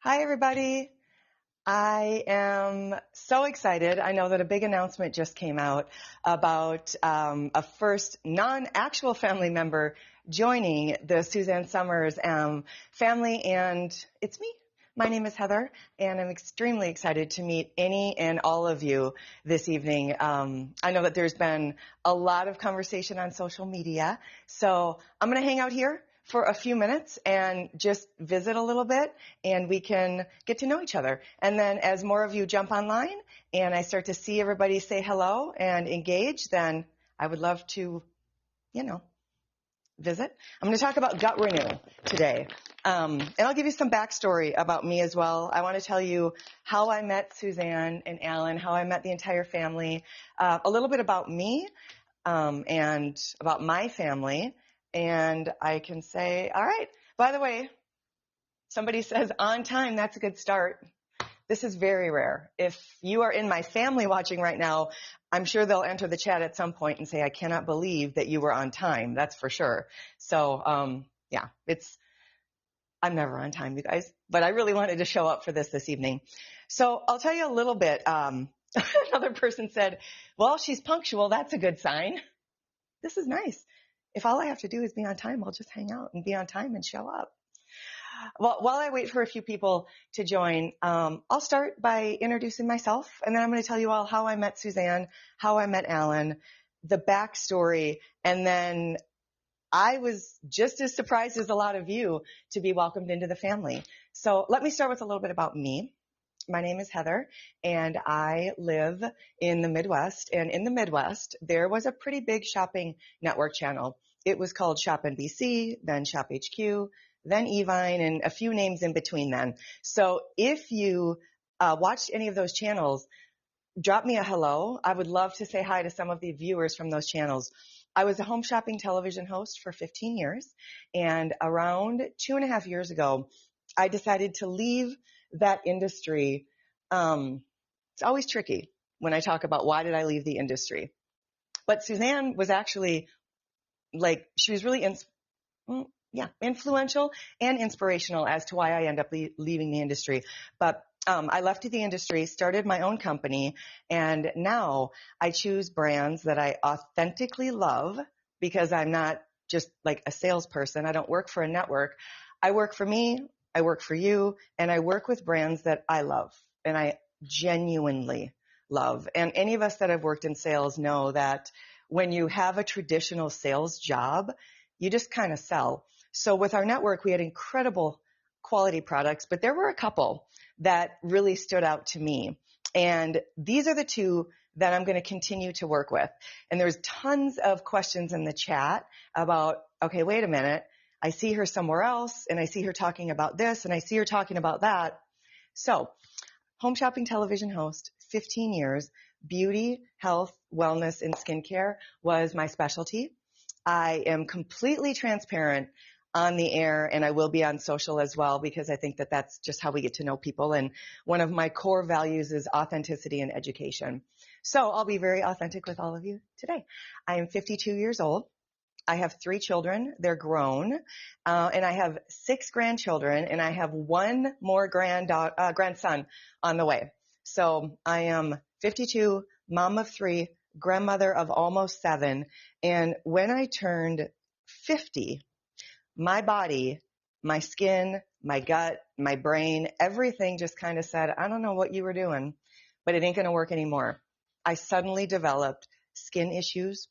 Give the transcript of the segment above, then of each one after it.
Hi, everybody. I am so excited. I know that a big announcement just came out about a first non-actual family member joining the Suzanne Summers family, and it's me. My name is Heather, and I'm extremely excited to meet any and all of you this evening. I know that there's been a lot of conversation on social media, so I'm going to hang out here for a few minutes and just visit a little bit, and we can get to know each other. And then as more of you jump online and I start to see everybody say hello and engage, then I would love to, you know, visit. I'm going to talk about gut renewal today. And I'll give you some backstory about me as well. I want to tell you how I met Suzanne and Alan, how I met the entire family, a little bit about me and about my family. And I can say, all right, by the way, somebody says on time, that's a good start. This is very rare. If you are in my family watching right now, I'm sure they'll enter the chat at some point and say, I cannot believe that you were on time. That's for sure. So, yeah, I'm never on time, you guys, but I really wanted to show up for this evening. So I'll tell you a little bit. Another person said, well, she's punctual. That's a good sign. This is nice. If all I have to do is be on time, I'll just hang out and be on time and show up. Well, while I wait for a few people to join, I'll start by introducing myself, and then I'm going to tell you all how I met Suzanne, how I met Alan, the backstory, and then I was just as surprised as a lot of you to be welcomed into the family. So let me start with a little bit about me. My name is Heather, and I live in the Midwest. And in the Midwest, there was a pretty big shopping network channel. It was called Shop NBC, then Shop HQ, then Evine, and a few names in between then. So if you watched any of those channels, drop me a hello. I would love to say hi to some of the viewers from those channels. I was a home shopping television host for 15 years, and around 2.5 years ago, I decided to leave that industry. It's always tricky when I talk about why did I leave the industry. But Suzanne was actually she was really influential and inspirational as to why I ended up leaving the industry. But I left the industry, started my own company, and now I choose brands that I authentically love because I'm not just like a salesperson. I don't work for a network. I work for me, I work for you, and I work with brands that I love and I genuinely love. And any of us that have worked in sales know that when you have a traditional sales job, you just kind of sell. So with our network, we had incredible quality products, but there were a couple that really stood out to me. And these are the two that I'm going to continue to work with. And there's tons of questions in the chat about, okay, wait a minute. I see her somewhere else, and I see her talking about this, and I see her talking about that. So, home shopping television host, 15 years, beauty, health, wellness, and skincare was my specialty. I am completely transparent on the air, and I will be on social as well, because I think that that's just how we get to know people. And one of my core values is authenticity and education. So I'll be very authentic with all of you today. I am 52 years old. I have 3 children. They're grown. And I have 6 grandchildren, and I have 1 more grandson on the way. So I am 52, mom of 3, grandmother of almost 7. And when I turned 50, my body, my skin, my gut, my brain, everything just kind of said, I don't know what you were doing, but it ain't going to work anymore. I suddenly developed skin issues.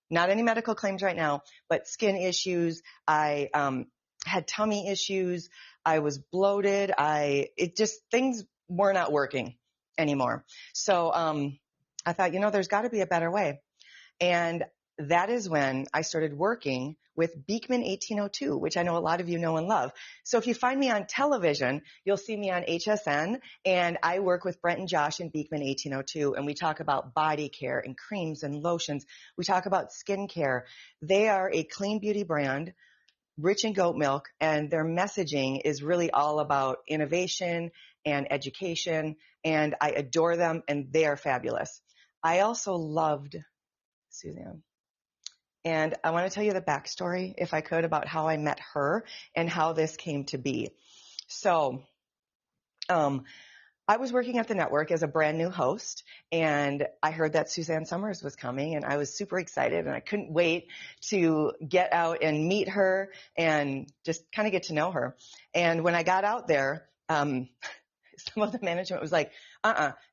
Not any medical claims right now, but skin issues. I had tummy issues. I was bloated. Things were not working anymore. So I thought, there's got to be a better way. And that is when I started working with Beekman 1802, which I know a lot of you know and love. So if you find me on television, you'll see me on HSN, and I work with Brent and Josh in Beekman 1802, and we talk about body care and creams and lotions. We talk about skin care. They are a clean beauty brand, rich in goat milk, and their messaging is really all about innovation and education, and I adore them, and they are fabulous. I also loved Suzanne. And I want to tell you the backstory, if I could, about how I met her and how this came to be. So Um, I was working at the network as a brand new host, and I heard that Suzanne Summers was coming, and I was super excited, and I couldn't wait to get out and meet her and just kind of get to know her. And when I got out there, some of the management was like,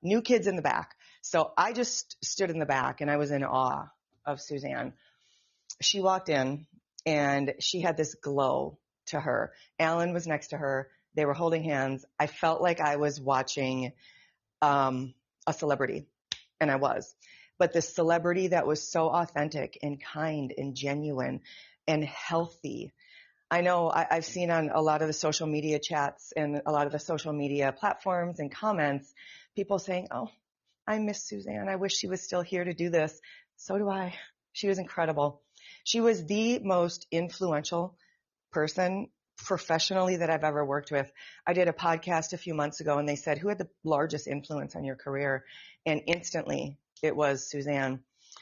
new kids in the back. So I just stood in the back, and I was in awe of Suzanne. She walked in, and she had this glow to her. Alan was next to her. They were holding hands. I felt like I was watching a celebrity, and I was. But this celebrity that was so authentic and kind and genuine and healthy. I know I've seen on a lot of the social media chats and a lot of the social media platforms and comments, people saying, oh, I miss Suzanne. I wish she was still here to do this. So do I. She was incredible. She was the most influential person professionally that I've ever worked with. I did a podcast a few months ago, and they said, who had the largest influence on your career? And instantly it was Suzanne.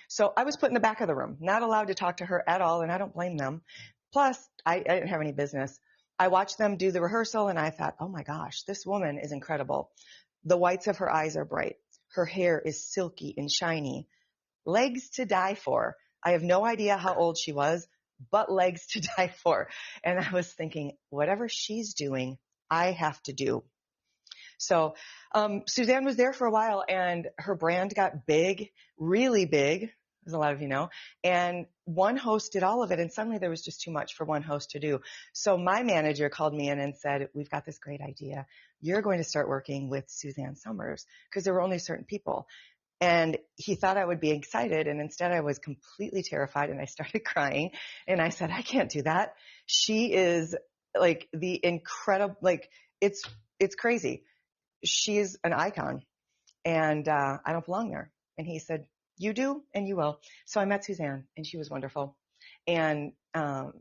So I was put in the back of the room, not allowed to talk to her at all, and I don't blame them. Plus, I didn't have any business. I watched them do the rehearsal, and I thought, oh my gosh, this woman is incredible. The whites of her eyes are bright. Her hair is silky and shiny. Legs to die for. I have no idea how old she was, but legs to die for. And I was thinking, whatever she's doing, I have to do. So Suzanne was there for a while, and her brand got big, really big, as a lot of you know, and one host did all of it, and suddenly there was just too much for one host to do. So my manager called me in and said, we've got this great idea. You're going to start working with Suzanne Summers, because there were only certain people. And he thought I would be excited, and instead I was completely terrified, and I started crying, and I said, I can't do that. She is like the incredible, like it's crazy. She's an icon, and I don't belong there. And he said, you do, and you will. So I met Suzanne, and she was wonderful. And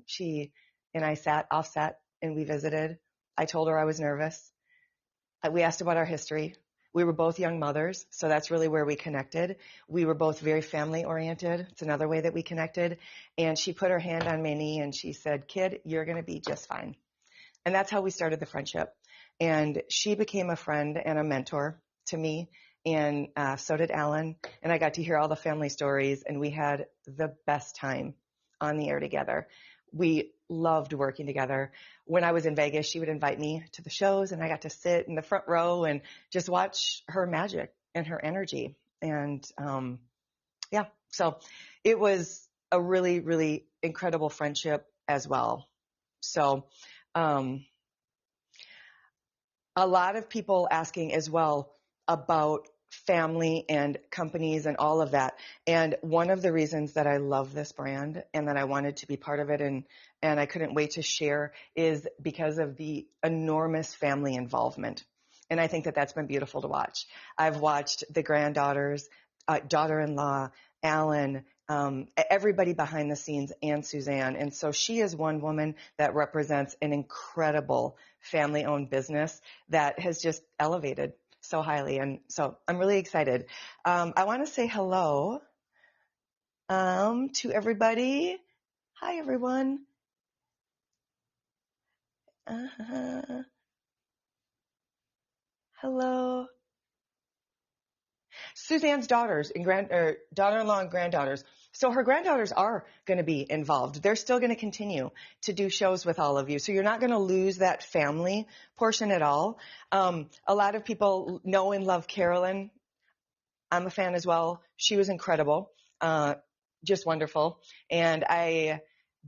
she and I sat offset, and we visited. I told her I was nervous. We asked about our history. We were both young mothers, so that's really where we connected. We were both very family oriented. It's another way that we connected. And she put her hand on my knee, and she said, kid, you're going to be just fine. And that's how we started the friendship. And she became a friend and a mentor to me. And so did Alan. And I got to hear all the family stories, and we had the best time on the air together. We loved working together. When I was in Vegas, she would invite me to the shows, and I got to sit in the front row and just watch her magic and her energy. And so it was a really, really incredible friendship as well. So a lot of people asking as well about family and companies and all of that. And one of the reasons that I love this brand and that I wanted to be part of it and I couldn't wait to share is because of the enormous family involvement. And I think that that's been beautiful to watch. I've watched the granddaughters, daughter-in-law, Alan, everybody behind the scenes, and Suzanne. And so she is one woman that represents an incredible family-owned business that has just elevated so highly. And so I'm really excited. I want to say hello to everybody. Hi, everyone. Hello. Suzanne's daughters and daughter-in-law and granddaughters. So her granddaughters are going to be involved. They're still going to continue to do shows with all of you. So you're not going to lose that family portion at all. A lot of people know and love Carolyn. I'm a fan as well. She was incredible, just wonderful. And I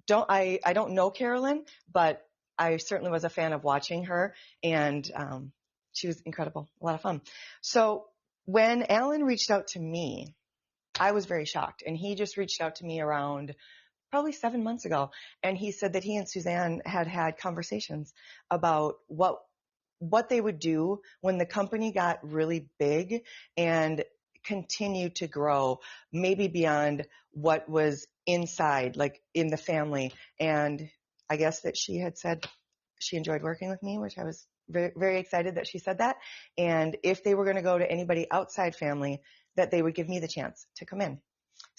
don't know Carolyn, but I certainly was a fan of watching her, and she was incredible, a lot of fun. So when Alan reached out to me, I was very shocked, and he just reached out to me around probably 7 months ago, and he said that he and Suzanne had conversations about what they would do when the company got really big and continue to grow, maybe beyond what was inside, like in the family. And I guess that she had said she enjoyed working with me, which I was very, very excited that she said that. And if they were going to go to anybody outside family, that they would give me the chance to come in.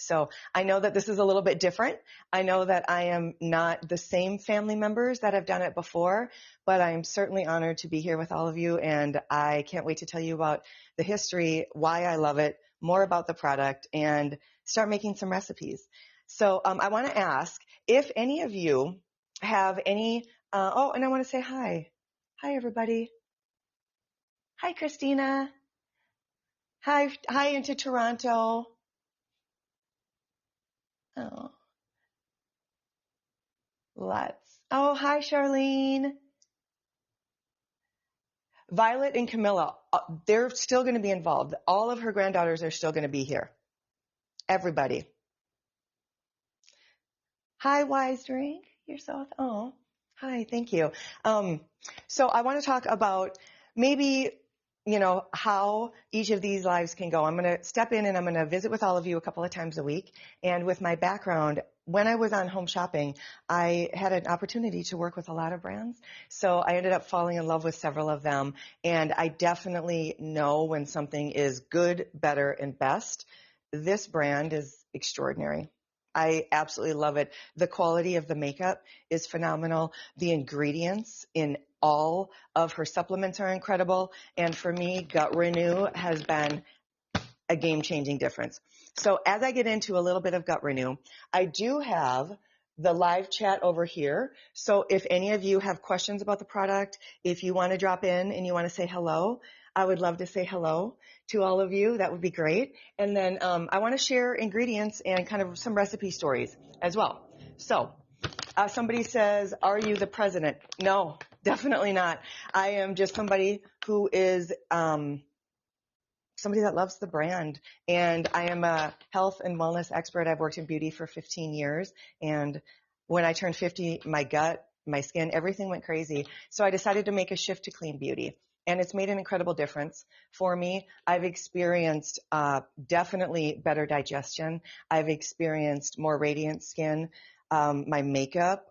So I know that this is a little bit different. I know that I am not the same family members that have done it before, but I'm certainly honored to be here with all of you. And I can't wait to tell you about the history, why I love it, more about the product, and start making some recipes. So I want to ask if any of you have any, and I want to say hi. Hi, everybody. Hi, Christina. Hi into Toronto. Oh, hi, Charlene. Violet and Camilla, they're still going to be involved. All of her granddaughters are still going to be here. Everybody. Hi, Wise Drink. You're so, hi, thank you. So I want to talk about maybe, how each of these lives can go. I'm going to step in and I'm going to visit with all of you a couple of times a week. And with my background, when I was on Home Shopping, I had an opportunity to work with a lot of brands. So I ended up falling in love with several of them. And I definitely know when something is good, better, and best. This brand is extraordinary. I absolutely love it. The quality of the makeup is phenomenal. The ingredients in all of her supplements are incredible. And for me, Gut Renew has been a game-changing difference. So as I get into a little bit of Gut Renew, I do have the live chat over here. So if any of you have questions about the product, if you want to drop in and you want to say hello, I would love to say hello to all of you. That would be great. And then I want to share ingredients and kind of some recipe stories as well. So somebody says, are you the president? No, definitely not. I am just somebody who is somebody that loves the brand. And I am a health and wellness expert. I've worked in beauty for 15 years. And when I turned 50, my gut, my skin, everything went crazy. So I decided to make a shift to clean beauty. And it's made an incredible difference for me. I've experienced definitely better digestion. I've experienced more radiant skin. My makeup,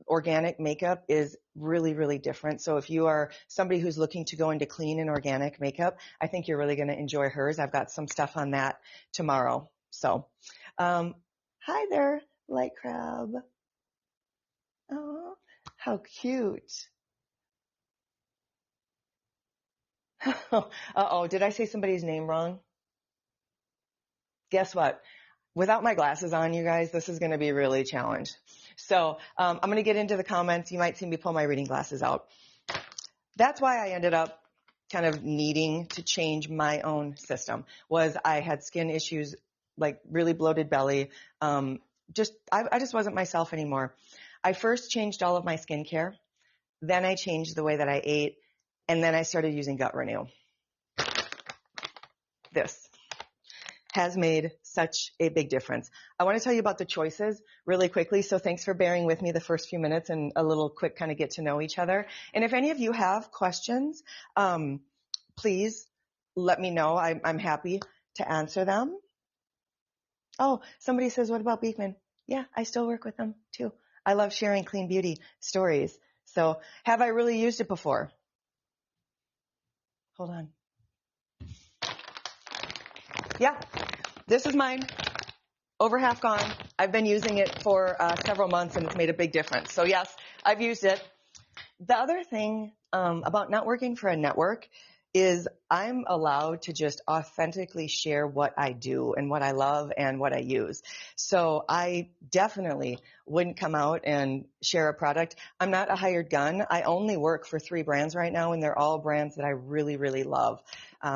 organic makeup, is really, really different. So if you are somebody who's looking to go into clean and organic makeup, I think you're really going to enjoy hers. I've got some stuff on that tomorrow. So hi there, Light Crab. Oh, how cute. Uh-oh, did I say somebody's name wrong? Guess what? Without my glasses on, you guys, this is going to be really a challenge. So I'm going to get into the comments. You might see me pull my reading glasses out. That's why I ended up kind of needing to change my own system. Was I had skin issues, like really bloated belly. I just wasn't myself anymore. I first changed all of my skincare. Then I changed the way that I ate. And then I started using Gut Renew. This has made such a big difference. I want to tell you about the choices really quickly. So thanks for bearing with me the first few minutes and a little quick kind of get to know each other. And if any of you have questions, please let me know. I'm happy to answer them. Oh, somebody says, what about Beekman? Yeah, I still work with them too. I love sharing clean beauty stories. So have I really used it before? Hold on. Yeah, this is mine. Over half gone. I've been using it for several months and it's made a big difference. So yes, I've used it. The other thing about not working for a network is I'm allowed to just authentically share what I do and what I love and what I use. So I definitely wouldn't come out and share a product. I'm not a hired gun. I only work for 3 brands right now, and they're all brands that I really, really love.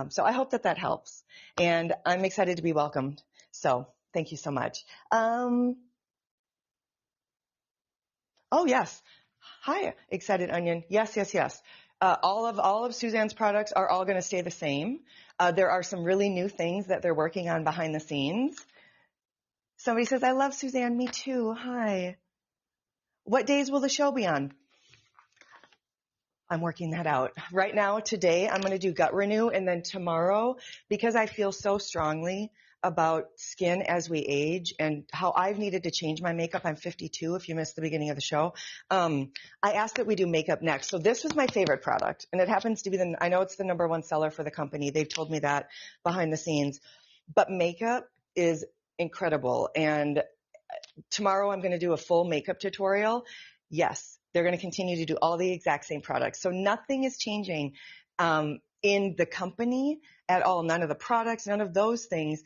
So I hope that helps. And I'm excited to be welcomed. So thank you so much. Oh, yes. Hi, Excited Onion. Yes. All of Suzanne's products are all going to stay the same. There are some really new things that they're working on behind the scenes. Somebody says, I love Suzanne. Me too. Hi. What days will the show be on? I'm working that out. Right now, today, I'm going to do Gut Renew, and then tomorrow, because I feel so strongly about skin as we age and how I've needed to change my makeup. I'm 52, if you missed the beginning of the show. I asked that we do makeup next. So this was my favorite product, and it happens to be I know it's the #1 seller for the company. They've told me that behind the scenes. But makeup is incredible. And tomorrow I'm going to do a full makeup tutorial. Yes, they're going to continue to do all the exact same products. So nothing is changing in the company at all. None of the products, none of those things.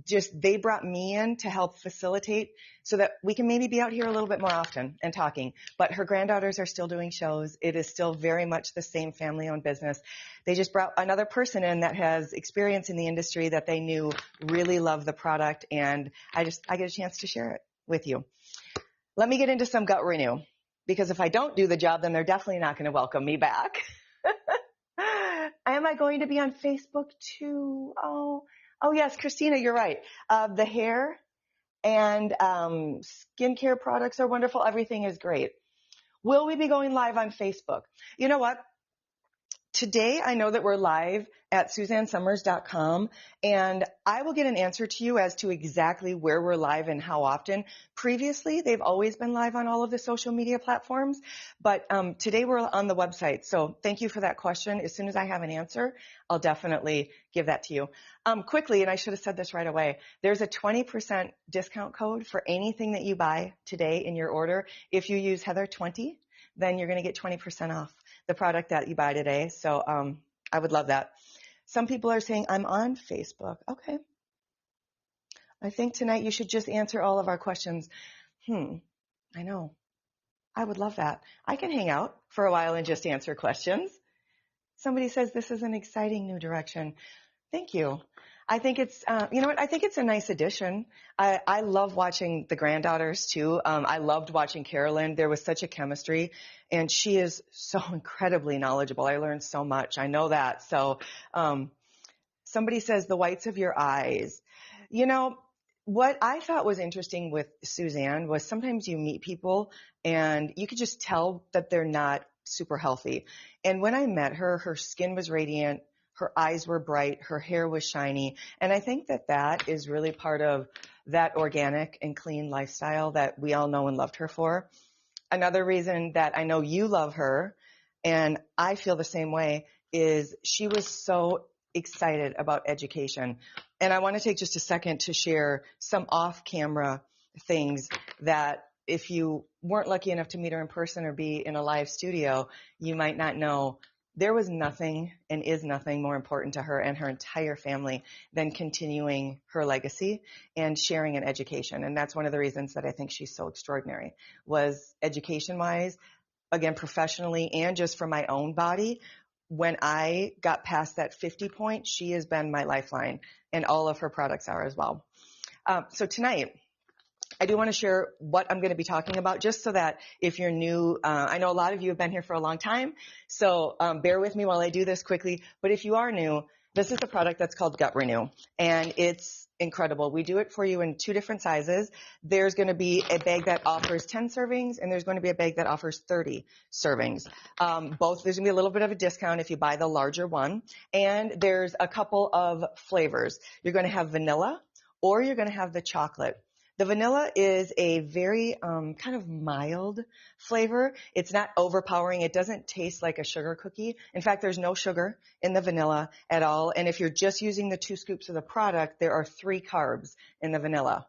Just they brought me in to help facilitate so that we can maybe be out here a little bit more often and talking. But her granddaughters are still doing shows. It is still very much the same family-owned business. They just brought another person in that has experience in the industry that they knew really loved the product, and I get a chance to share it with you. Let me get into some gut renew, because if I don't do the job, then they're definitely not going to welcome me back. Am I going to be on Facebook too? Oh yes, Christina, you're right. The hair and skincare products are wonderful. Everything is great. Will we be going live on Facebook? You know what? Today, I know that we're live at SuzanneSummers.com, and I will get an answer to you as to exactly where we're live and how often. Previously, they've always been live on all of the social media platforms, but today we're on the website. So thank you for that question. As soon as I have an answer, I'll definitely give that to you. Quickly, and I should have said this right away, there's a 20% discount code for anything that you buy today in your order. If you use Heather20, then you're going to get 20% off the product that you buy today. So I would love that. Some people are saying, I'm on Facebook. Okay. I think tonight you should just answer all of our questions. I know. I would love that. I can hang out for a while and just answer questions. Somebody says this is an exciting new direction. Thank you. I think it's, you know what? I think it's a nice addition. I love watching the granddaughters too. I loved watching Carolyn. There was such a chemistry, and she is so incredibly knowledgeable. I learned so much. I know that. So, somebody says the whites of your eyes. You know, what I thought was interesting with Suzanne was sometimes you meet people and you could just tell that they're not super healthy. And when I met her, her skin was radiant. Her eyes were bright, her hair was shiny, and I think that that is really part of that organic and clean lifestyle that we all know and loved her for. Another reason that I know you love her, and I feel the same way, is she was so excited about education. And I want to take just a second to share some off-camera things that if you weren't lucky enough to meet her in person or be in a live studio, you might not know. There was nothing and is nothing more important to her and her entire family than continuing her legacy and sharing an education. And that's one of the reasons that I think she's so extraordinary, was education-wise, again, professionally, and just for my own body. When I got past that 50 point, she has been my lifeline, and all of her products are as well. So tonight, I do want to share what I'm going to be talking about, just so that if you're new, I know a lot of you have been here for a long time, so bear with me while I do this quickly. But if you are new, this is a product that's called Gut Renew, and it's incredible. We do it for you in 2 different sizes. There's going to be a bag that offers 10 servings, and there's going to be a bag that offers 30 servings. Both, there's going to be a little bit of a discount if you buy the larger one, and there's a couple of flavors. You're going to have vanilla, or you're going to have the chocolate. The vanilla is a very kind of mild flavor. It's not overpowering. It doesn't taste like a sugar cookie. In fact, there's no sugar in the vanilla at all. And if you're just using the 2 scoops of the product, there are 3 carbs in the vanilla.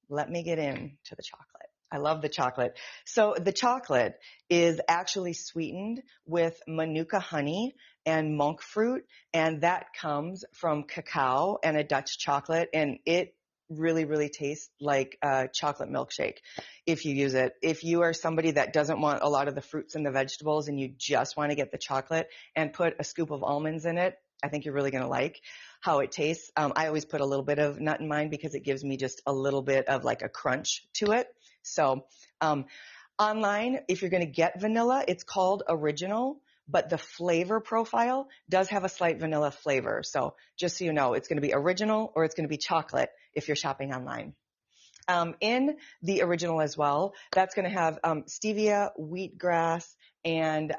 Let me get into the chocolate. I love the chocolate. So the chocolate is actually sweetened with manuka honey and monk fruit, and that comes from cacao and a Dutch chocolate, and it really, really tastes like a chocolate milkshake if you use it. If you are somebody that doesn't want a lot of the fruits and the vegetables and you just want to get the chocolate and put a scoop of almonds in it, I think you're really going to like how it tastes. I always put a little bit of nut in mine because it gives me just a little bit of like a crunch to it. So online, if you're going to get vanilla, it's called Original, but the flavor profile does have a slight vanilla flavor. So just so you know, it's going to be Original or it's going to be chocolate if you're shopping online. In the Original as well, that's going to have stevia, wheatgrass, and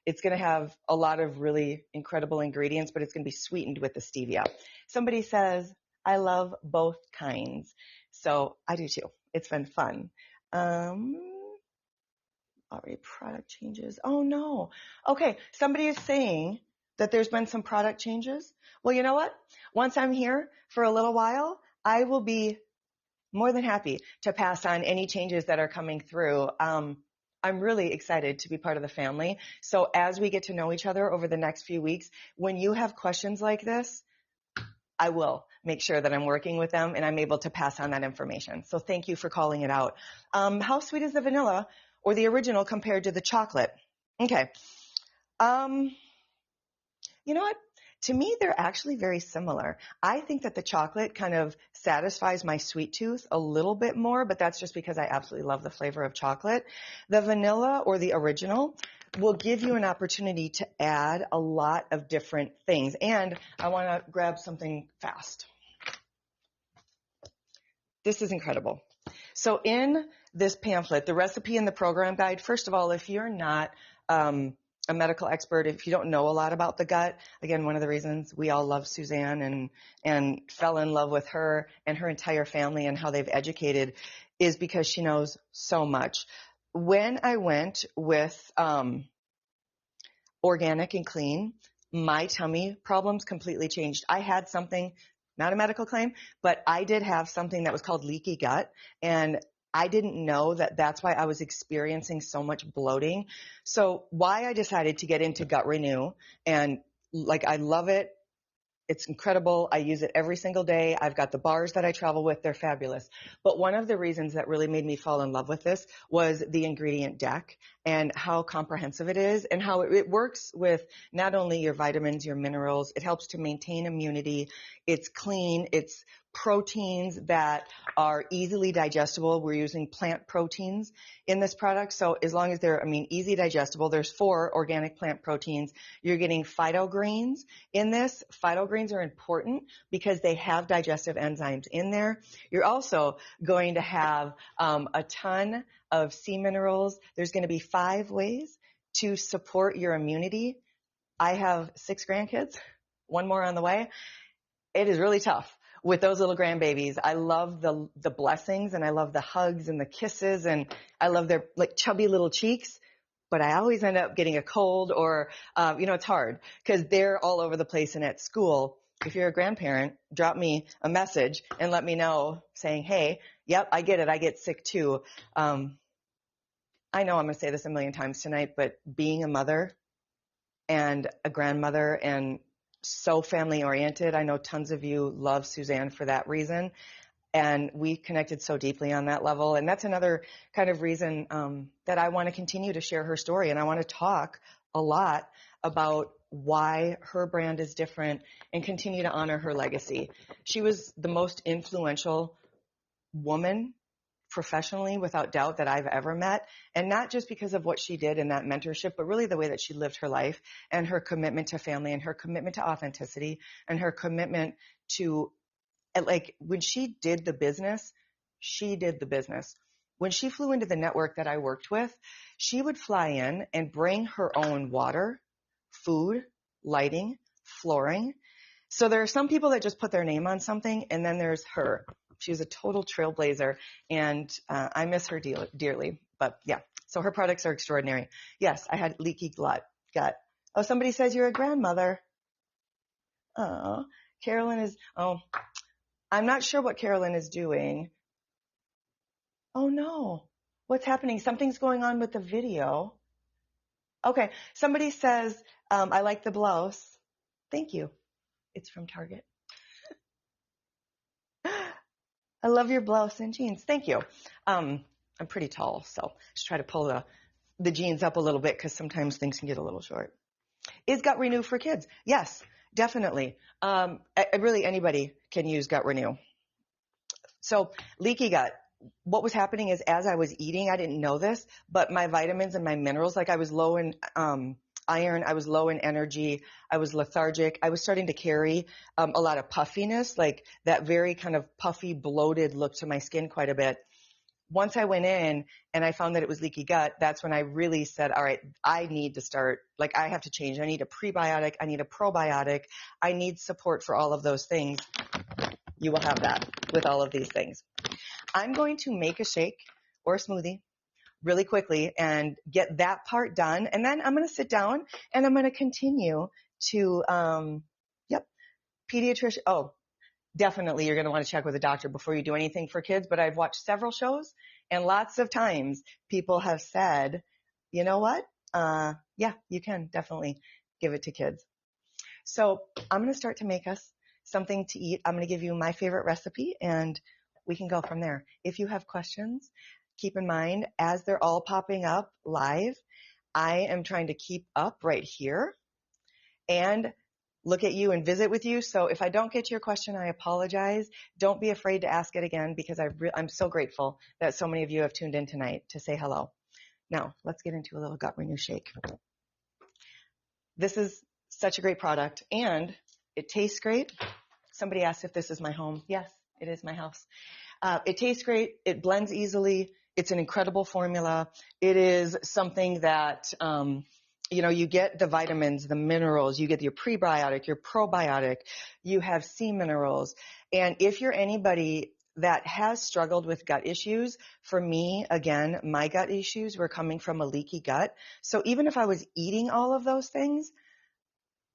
it's going to have a lot of really incredible ingredients, but it's going to be sweetened with the stevia. Somebody says, I love both kinds. So I do too. It's been fun. Already product changes. Oh no. Okay. Somebody is saying that there's been some product changes. Well, you know what? Once I'm here for a little while, I will be more than happy to pass on any changes that are coming through. I'm really excited to be part of the family. So as we get to know each other over the next few weeks, when you have questions like this, I will make sure that I'm working with them and I'm able to pass on that information. So thank you for calling it out. How sweet is the vanilla or the original compared to the chocolate? Okay. You know what? To me, they're actually very similar. I think that the chocolate kind of satisfies my sweet tooth a little bit more, but that's just because I absolutely love the flavor of chocolate. The vanilla or the original will give you an opportunity to add a lot of different things. And I want to grab something fast. This is incredible. So in this pamphlet, the recipe and the program guide, first of all, if you're not a medical expert, if you don't know a lot about the gut, again, one of the reasons we all love Suzanne and fell in love with her and her entire family and how they've educated is because she knows so much. When I went with organic and clean, my tummy problems completely changed. I had something, not a medical claim, but I did have something that was called leaky gut, and I didn't know that that's why I was experiencing so much bloating. So why I decided to get into Gut Renew, and like I love it. It's incredible. I use it every single day. I've got the bars that I travel with. They're fabulous. But one of the reasons that really made me fall in love with this was the ingredient deck and how comprehensive it is and how it works with not only your vitamins, your minerals. It helps to maintain immunity. It's clean. It's proteins that are easily digestible. We're using plant proteins in this product. So as long as they're, easy digestible, there's 4 organic plant proteins. You're getting phytogreens in this. Phytogreens are important because they have digestive enzymes in there. You're also going to have a ton of sea minerals. There's going to be 5 ways to support your immunity. I have 6 grandkids, 1 more on the way. It is really tough with those little grandbabies. I love the blessings and I love the hugs and the kisses and I love their like chubby little cheeks, but I always end up getting a cold or, it's hard because they're all over the place and at school. If you're a grandparent, drop me a message and let me know saying, hey, yep, I get it. I get sick too. I know I'm going to say this a million times tonight, but being a mother and a grandmother and so family oriented. I know tons of you love Suzanne for that reason. And we connected so deeply on that level. And that's another kind of reason that I want to continue to share her story. And I want to talk a lot about why her brand is different and continue to honor her legacy. She was the most influential woman professionally, without doubt, that I've ever met. And not just because of what she did in that mentorship, but really the way that she lived her life and her commitment to family and her commitment to authenticity and her commitment to, like, when she did the business, she did the business. When she flew into the network that I worked with, she would fly in and bring her own water, food, lighting, flooring. So there are some people that just put their name on something, and then there's her. She was a total trailblazer, and I miss her dearly. But yeah, so her products are extraordinary. Yes, I had leaky gut. Oh, somebody says you're a grandmother. Oh, Carolyn is, I'm not sure what Carolyn is doing. Oh no, what's happening? Something's going on with the video. Okay, somebody says, I like the blouse. Thank you. It's from Target. I love your blouse and jeans. Thank you. I'm pretty tall, so just try to pull the jeans up a little bit because sometimes things can get a little short. Is Gut Renew for kids? Yes, definitely. Really, anybody can use Gut Renew. So leaky gut. What was happening is as I was eating, I didn't know this, but my vitamins and my minerals, like I was low in iron, I was low in energy, I was lethargic, I was starting to carry a lot of puffiness, like that very kind of puffy, bloated look to my skin quite a bit. Once I went in and I found that it was leaky gut, that's when I really said, all right, I need to start, like I have to change. I need a prebiotic, I need a probiotic, I need support for all of those things. You will have that with all of these things. I'm going to make a shake or a smoothie really quickly and get that part done. And then I'm going to sit down and I'm going to continue to, pediatrician. Oh, definitely you're going to want to check with a doctor before you do anything for kids. But I've watched several shows, and lots of times people have said, you know what? Yeah, you can definitely give it to kids. So I'm going to start to make us something to eat. I'm going to give you my favorite recipe, and we can go from there. If you have questions, keep in mind, as they're all popping up live, I am trying to keep up right here and look at you and visit with you. So if I don't get to your question, I apologize. Don't be afraid to ask it again, because I'm so grateful that so many of you have tuned in tonight to say hello. Now, let's get into a little gut renew shake. This is such a great product, and it tastes great. Somebody asked if this is my home. Yes, it is my house. It tastes great. It blends easily. It's an incredible formula. It is something that, you get the vitamins, the minerals, you get your prebiotic, your probiotic, you have C minerals. And if you're anybody that has struggled with gut issues, for me, again, my gut issues were coming from a leaky gut. So even if I was eating all of those things,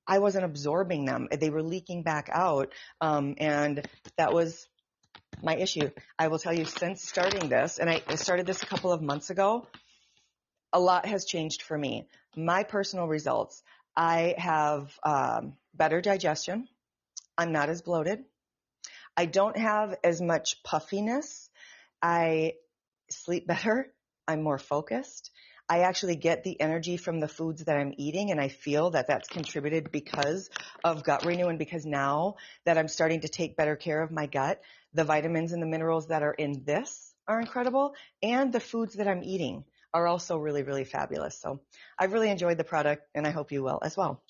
I wasn't absorbing them. They were leaking back out. And that was my issue. I will tell you, since starting this, and I started this a couple of months ago, a lot has changed for me. My personal results: I have better digestion. I'm not as bloated. I don't have as much puffiness. I sleep better. I'm more focused. I actually get the energy from the foods that I'm eating, and I feel that that's contributed because of gut renew, and because now that I'm starting to take better care of my gut, the vitamins and the minerals that are in this are incredible, and the foods that I'm eating are also really, really fabulous. So I've really enjoyed the product, and I hope you will as well.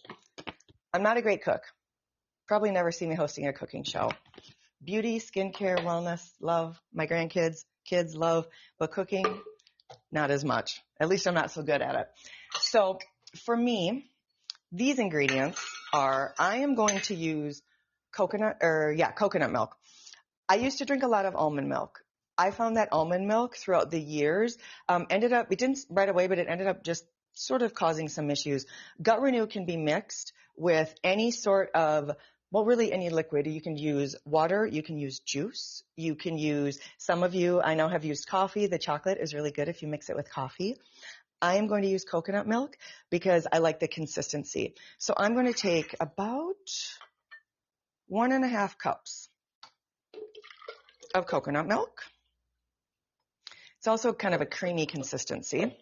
I'm not a great cook. Probably never see me hosting a cooking show. Beauty, skincare, wellness, love. My grandkids, kids love, but cooking, not as much. At least I'm not so good at it. So for me, these ingredients are, I am going to use coconut milk. I used to drink a lot of almond milk. I found that almond milk throughout the years it didn't right away, but it ended up just sort of causing some issues. Gut renew can be mixed with any sort of, well, really any liquid. You can use water, you can use juice, you can use, some of you I know have used coffee. The chocolate is really good if you mix it with coffee. I am going to use coconut milk because I like the consistency. So I'm going to take about 1.5 cups of coconut milk. It's also kind of a creamy consistency.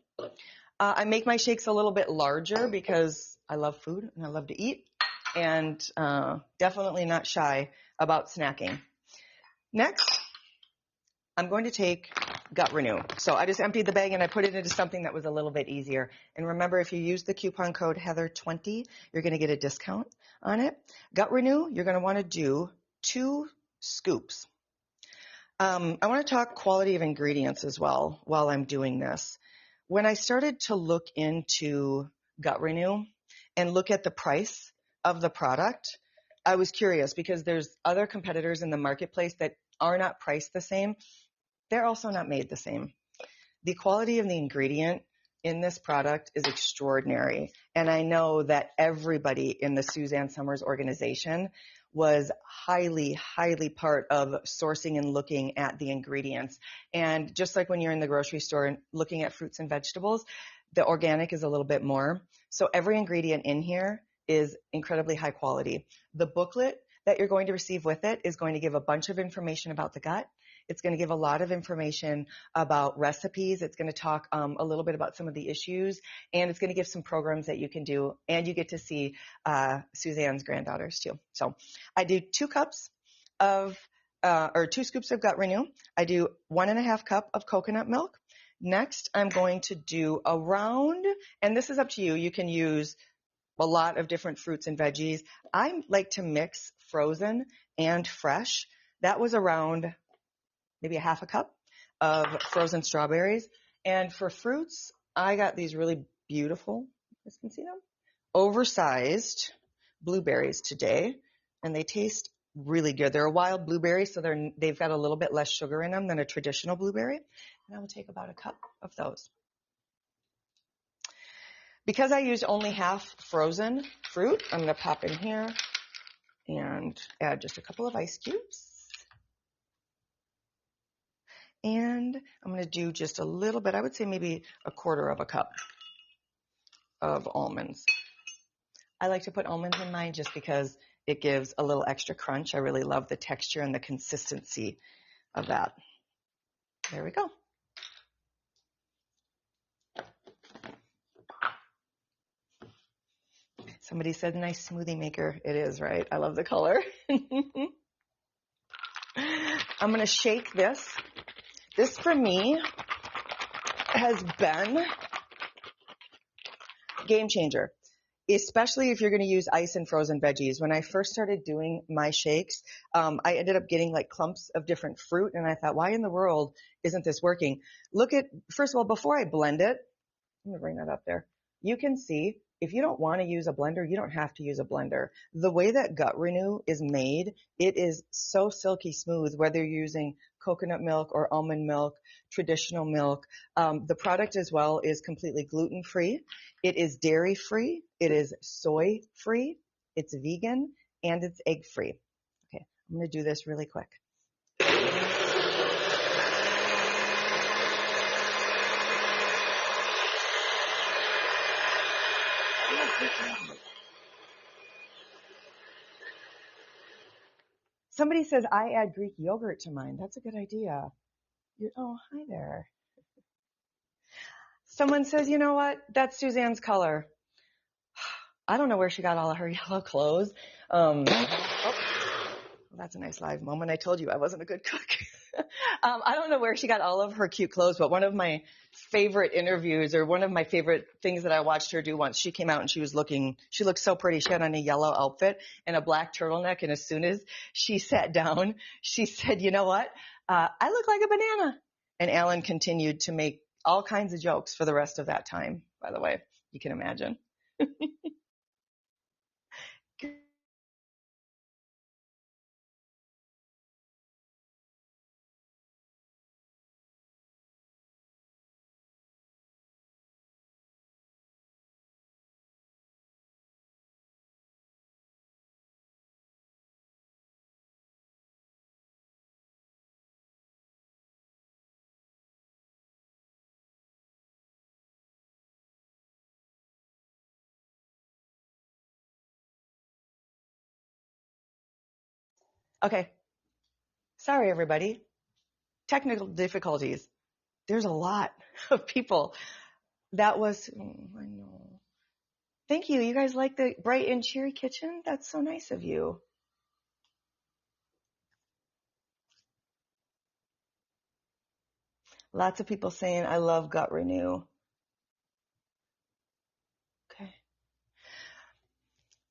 I make my shakes a little bit larger because I love food and I love to eat, and definitely not shy about snacking. Next, I'm going to take gut renew. So I just emptied the bag and I put it into something that was a little bit easier. And remember, if you use the coupon code Heather20, you're going to get a discount on it. Gut renew, you're going to want to do 2 scoops. I want to talk quality of ingredients as well while I'm doing this. When I started to look into gut renew and look at the price of the product, I was curious because there's other competitors in the marketplace that are not priced the same. They're also not made the same. The quality of the ingredient in this product is extraordinary. And I know that everybody in the Suzanne Somers organization was highly, highly part of sourcing and looking at the ingredients. And just like when you're in the grocery store and looking at fruits and vegetables, the organic is a little bit more. So every ingredient in here is incredibly high quality. The booklet that you're going to receive with it is going to give a bunch of information about the gut. It's going to give a lot of information about recipes. It's going to talk a little bit about some of the issues, and it's going to give some programs that you can do, and you get to see Suzanne's granddaughters too. So I do 2 scoops of gut renew. I do 1.5 cup of coconut milk. Next, I'm going to do around, and this is up to you. You can use a lot of different fruits and veggies. I like to mix frozen and fresh. That was around maybe 1/2 cup of frozen strawberries. And for fruits, I got these really beautiful, you can see them, oversized blueberries today, and they taste really good. They're a wild blueberry, so they've got a little bit less sugar in them than a traditional blueberry. And I will take about 1 cup of those. Because I used only half frozen fruit, I'm going to pop in here and add just a couple of ice cubes. And I'm going to do just a little bit, I would say maybe a quarter of a cup of almonds. I like to put almonds in mine just because it gives a little extra crunch. I really love the texture and the consistency of that. There we go. Somebody said nice smoothie maker. It is, right? I love the color. I'm going to shake this. This for me has been game changer, especially if you're going to use ice and frozen veggies. When I first started doing my shakes, I ended up getting like clumps of different fruit, and I thought, why in the world isn't this working? Look at, first of all, before I blend it, I'm going to bring that up there. You can see if you don't want to use a blender, you don't have to use a blender. The way that Gut Renew is made, it is so silky smooth, whether you're using coconut milk or almond milk, traditional milk. The product as well is completely gluten-free. It is dairy-free. It is soy-free. It's vegan, and it's egg-free. Okay, I'm going to do this really quick. Somebody says, I add Greek yogurt to mine. That's a good idea. Oh, hi there. Someone says, you know what? That's Suzanne's color. I don't know where she got all of her yellow clothes. Well, that's a nice live moment. I told you I wasn't a good cook. I don't know where she got all of her cute clothes, but one of my favorite interviews, or one of my favorite things that I watched her do once, she came out and she looked so pretty. She had on a yellow outfit and a black turtleneck. And as soon as she sat down, she said, you know what? I look like a banana. And Alan continued to make all kinds of jokes for the rest of that time, by the way. You can imagine. Okay. Sorry, everybody. Technical difficulties. There's a lot of people. That was, I know. Thank you. You guys like the bright and cheery kitchen? That's so nice of you. Lots of people saying, I love Gut Renew. Okay.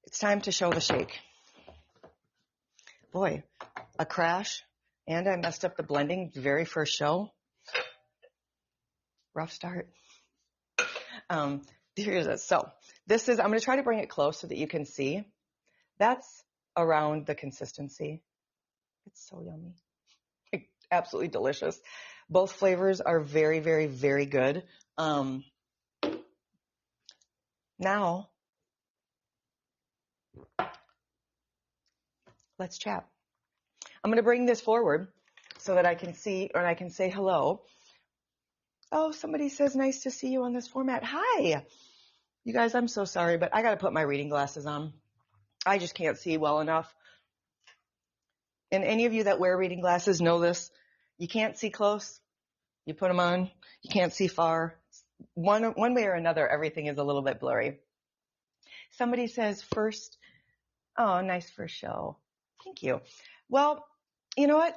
It's time to show the shake. Boy, a crash, and I messed up the blending the very first show. Rough start. Here's it. So this is, I'm going to try to bring it close so that you can see. That's around the consistency. It's so yummy. Absolutely delicious. Both flavors are very, very, very good. Now, let's chat. I'm going to bring this forward so that I can see, or I can say hello. Oh, somebody says, nice to see you on this format. Hi. You guys, I'm so sorry, but I got to put my reading glasses on. I just can't see well enough. And any of you that wear reading glasses know this. You can't see close. You put them on. You can't see far. One way or another, everything is a little bit blurry. Somebody says first, oh, nice first show. Thank you. Well, you know what?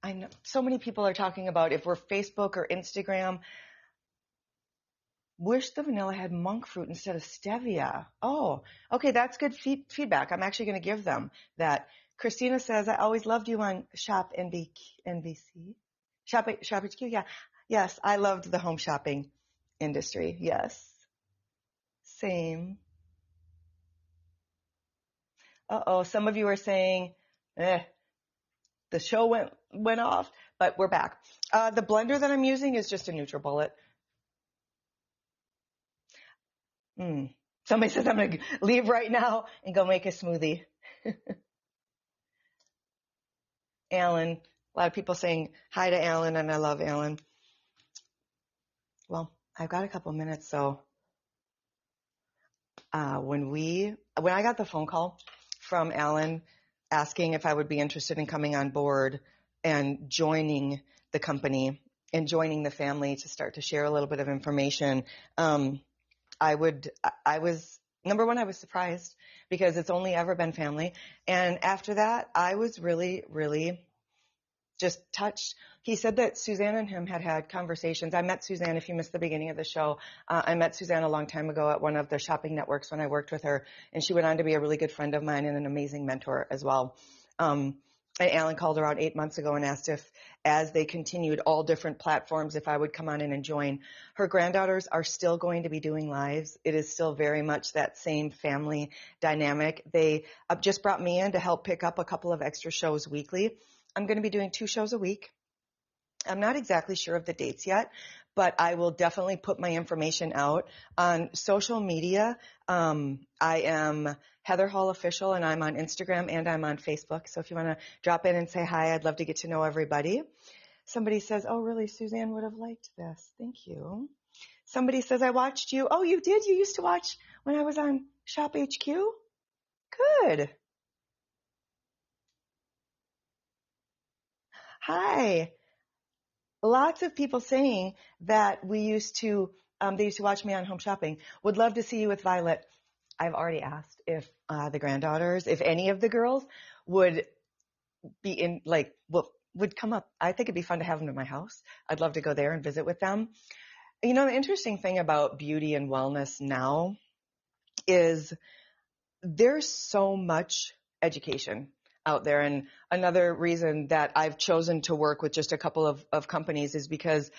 I know so many people are talking about if we're Facebook or Instagram. Wish the vanilla had monk fruit instead of stevia. Oh, okay, that's good feedback. I'm actually going to give them that. Christina says, I always loved you on Shop NBC. Shop HQ, yeah. Yes, I loved the home shopping industry. Yes. Same. Uh-oh, some of you are saying, the show went off, but we're back. The blender that I'm using is just a NutriBullet. Somebody says I'm going to leave right now and go make a smoothie. Alan, a lot of people saying hi to Alan, and I love Alan. Well, I've got a couple of minutes, so when I got the phone call from Alan asking if I would be interested in coming on board and joining the company and joining the family to start to share a little bit of information, I was, number one, I was surprised because it's only ever been family. And after that, I was really, really just touched. He said that Suzanne and him had conversations. I met Suzanne, if you missed the beginning of the show, I met Suzanne a long time ago at one of the shopping networks when I worked with her, and she went on to be a really good friend of mine and an amazing mentor as well. And Alan called around 8 months ago and asked if, as they continued all different platforms, if I would come on in and join. Her granddaughters are still going to be doing lives. It is still very much that same family dynamic. They just brought me in to help pick up a couple of extra shows weekly. I'm going to be doing 2 shows a week. I'm not exactly sure of the dates yet, but I will definitely put my information out on social media. I am Heather Hall Official, and I'm on Instagram and I'm on Facebook. So if you want to drop in and say hi, I'd love to get to know everybody. Somebody says, oh, really, Suzanne would have liked this. Thank you. Somebody says, I watched you. Oh, you did? You used to watch when I was on Shop HQ? Good. Hi. Lots of people saying that they used to watch me on Home Shopping. Would love to see you with Violet. I've already asked if the granddaughters, if any of the girls would be in, would come up. I think it'd be fun to have them in my house. I'd love to go there and visit with them. You know, the interesting thing about beauty and wellness now is there's so much education out there. And another reason that I've chosen to work with just a couple of companies is because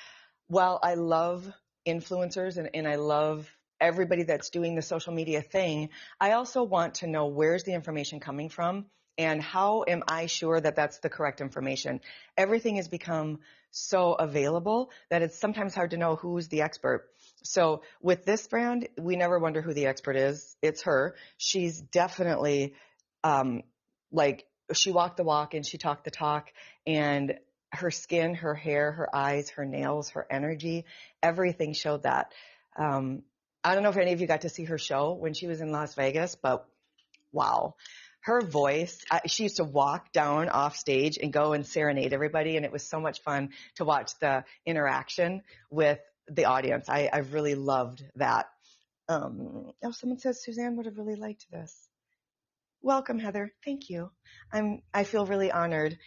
while I love influencers and I love everybody that's doing the social media thing, I also want to know where's the information coming from and how am I sure that that's the correct information. Everything has become so available that it's sometimes hard to know who's the expert. So with this brand, we never wonder who the expert is. It's her. She's definitely she walked the walk and she talked the talk, and her skin, her hair, her eyes, her nails, her energy, everything showed that. I don't know if any of you got to see her show when she was in Las Vegas, but wow. Her voice, she used to walk down off stage and go and serenade everybody, and it was so much fun to watch the interaction with the audience. I really loved that. Someone says Suzanne would have really liked this. Welcome, Heather. Thank you. I feel really honored.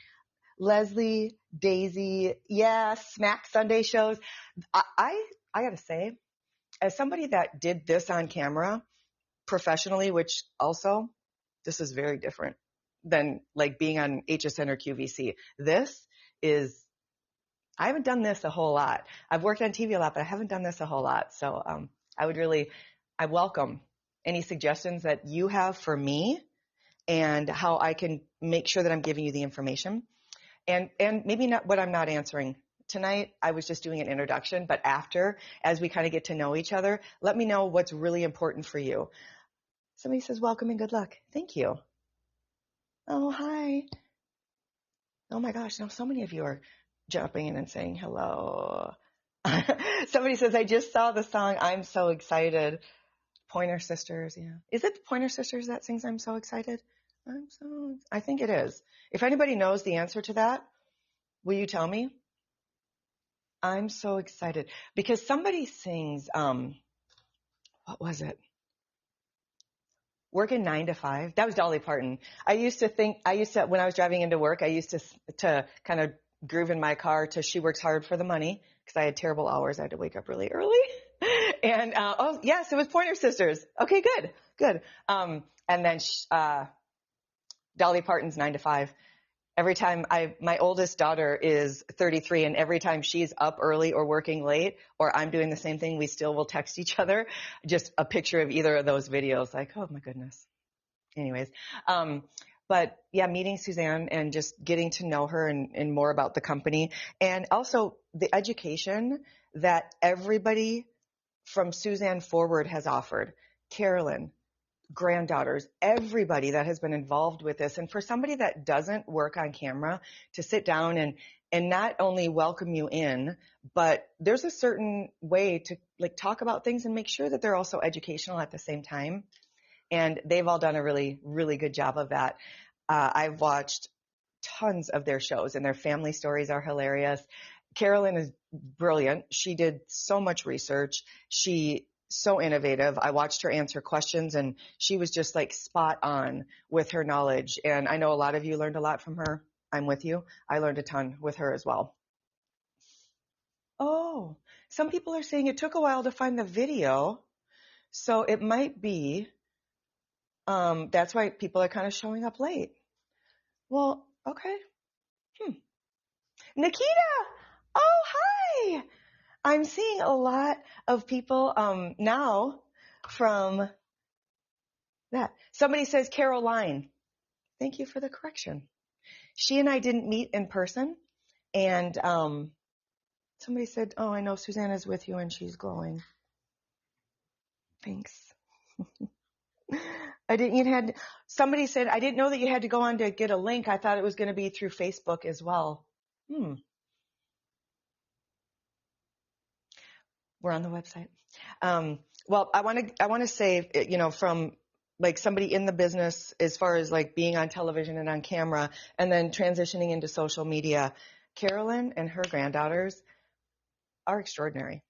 Leslie, Daisy, yeah, Smack Sunday shows. I got to say, as somebody that did this on camera professionally, which also, this is very different than like being on HSN or QVC. I haven't done this a whole lot. I've worked on TV a lot, but I haven't done this a whole lot. So I welcome any suggestions that you have for me and how I can make sure that I'm giving you the information. And maybe not what I'm not answering. Tonight, I was just doing an introduction, but after, as we kind of get to know each other, let me know what's really important for you. Somebody says, welcome and good luck. Thank you. Oh, hi. Oh my gosh, now so many of you are jumping in and saying hello. Somebody says, I just saw the song, I'm so excited. Pointer Sisters, yeah. Is it the Pointer Sisters that sings I'm so excited? I think it is. If anybody knows the answer to that, will you tell me? I'm so excited. Because somebody sings, what was it? Working 9 to 5. That was Dolly Parton. When I was driving into work, I used to kind of groove in my car to She Works Hard for the Money because I had terrible hours. I had to wake up really early. And, yes, it was Pointer Sisters. Okay, good. And then, Dolly Parton's 9 to 5. Every time my oldest daughter is 33, and every time she's up early or working late, or I'm doing the same thing, we still will text each other just a picture of either of those videos. Like, oh my goodness. Anyways, but yeah, meeting Suzanne and just getting to know her and more about the company, and also the education that everybody from Suzanne forward has offered. Carolyn, granddaughters, everybody that has been involved with this. And for somebody that doesn't work on camera to sit down and not only welcome you in, but there's a certain way to like talk about things and make sure that they're also educational at the same time. And they've all done a really, really good job of that. I've watched tons of their shows and their family stories are hilarious. Carolyn is brilliant. She did so much research. She so innovative. I watched her answer questions and she was just like spot on with her knowledge. And I know a lot of you learned a lot from her. I'm with you. I learned a ton with her as well. Oh, some people are saying it took a while to find the video. So it might be, that's why people are kind of showing up late. Well, okay. Nikita, oh, hi. I'm seeing a lot of people now from that. Somebody says Caroline. Thank you for the correction. She and I didn't meet in person. And somebody said, oh, I know Suzanne is with you and she's glowing. Thanks. Somebody said, I didn't know that you had to go on to get a link. I thought it was going to be through Facebook as well. We're on the website. Well, I want to say, you know, from like somebody in the business as far as like being on television and on camera and then transitioning into social media, Carolyn and her granddaughters are extraordinary.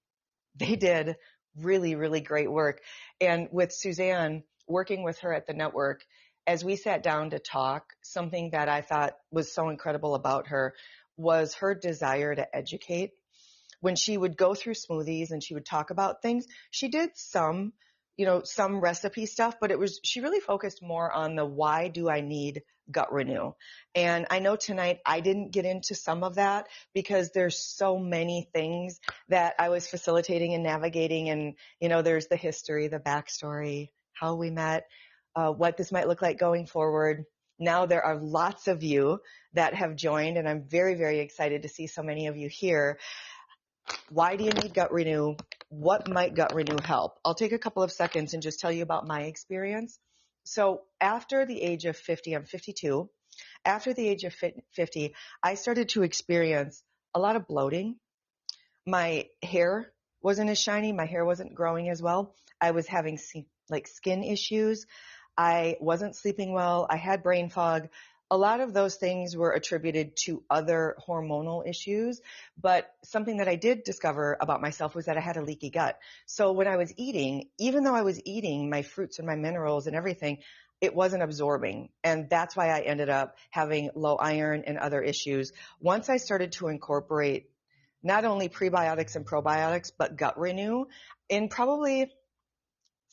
They did really, really great work. And with Suzanne, working with her at the network, as we sat down to talk, something that I thought was so incredible about her was her desire to educate. When she would go through smoothies and she would talk about things, she did some, you know, some recipe stuff, but she really focused more on the why do I need gut renew. And I know tonight I didn't get into some of that because there's so many things that I was facilitating and navigating. And, you know, there's the history, the backstory, how we met, what this might look like going forward. Now there are lots of you that have joined and I'm very, very excited to see so many of you here. Why do you need gut renew? What might gut renew help? I'll take a couple of seconds and just tell you about my experience. So after the age of 50, I'm 52. After the age of 50, I started to experience a lot of bloating. My hair wasn't as shiny. My hair wasn't growing as well. I was having like skin issues. I wasn't sleeping well. I had brain fog. A lot of those things were attributed to other hormonal issues, but something that I did discover about myself was that I had a leaky gut. So when I was eating, even though I was eating my fruits and my minerals and everything, it wasn't absorbing. And that's why I ended up having low iron and other issues. Once I started to incorporate not only prebiotics and probiotics, but gut renew, in probably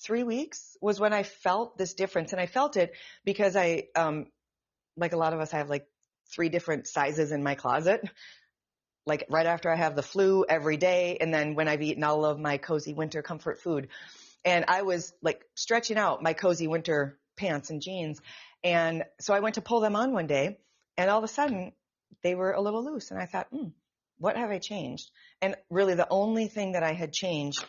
3 weeks was when I felt this difference. And I felt it because like a lot of us, I have like 3 different sizes in my closet. Like right after I have the flu every day. And then when I've eaten all of my cozy winter comfort food. And I was like stretching out my cozy winter pants and jeans. And so I went to pull them on one day and all of a sudden they were a little loose. And I thought, what have I changed? And really the only thing that I had changed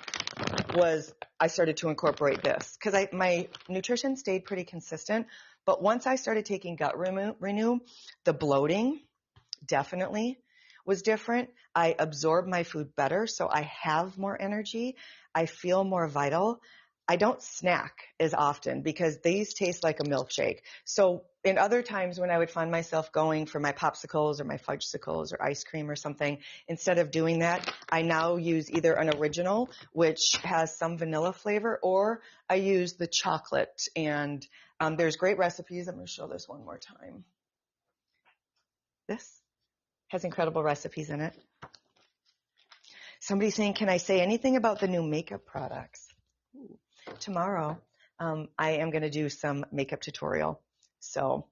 was I started to incorporate this because my nutrition stayed pretty consistent. But once I started taking gut renew, the bloating definitely was different. I absorb my food better, so I have more energy. I feel more vital. I don't snack as often because these taste like a milkshake. So in other times when I would find myself going for my popsicles or my fudgesicles or ice cream or something, instead of doing that, I now use either an original, which has some vanilla flavor, or I use the chocolate. And there's great recipes. I'm going to show this one more time. This has incredible recipes in it. Somebody's saying, can I say anything about the new makeup products? Tomorrow, I am going to do some makeup tutorial. So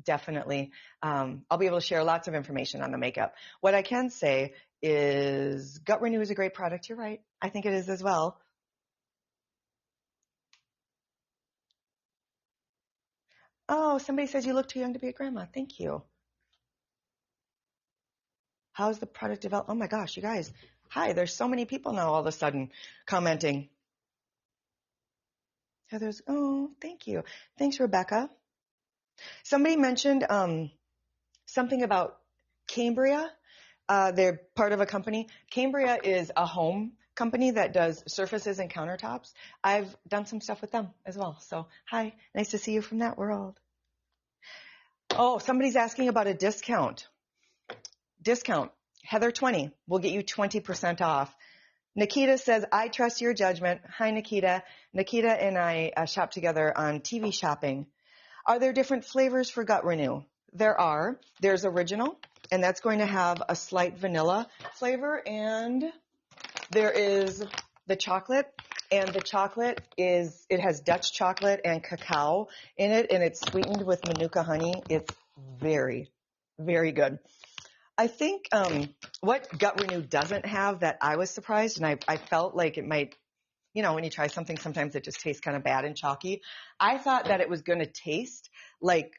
definitely, I'll be able to share lots of information on the makeup. What I can say is Gut Renew is a great product. You're right. I think it is as well. Oh, somebody says you look too young to be a grandma. Thank you. How's the product developed? Oh my gosh, you guys. Hi, there's so many people now all of a sudden commenting. Heather's, oh, thank you. Thanks, Rebecca. Somebody mentioned something about Cambria. They're part of a company. Cambria is a home company that does surfaces and countertops. I've done some stuff with them as well. So hi, nice to see you from that world. Oh, somebody's asking about a discount. Discount. Heather 20 will get you 20% off. Nikita says, I trust your judgment. Hi, Nikita. Nikita and I shop together on TV shopping. Are there different flavors for Gut Renew? There are. There's original, and that's going to have a slight vanilla flavor, and there is the chocolate, and the chocolate it has Dutch chocolate and cacao in it, and it's sweetened with Manuka honey. It's very, very good. I think what Gut Renew doesn't have that I was surprised, and I felt like it might, when you try something, sometimes it just tastes kind of bad and chalky. I thought that it was going to taste like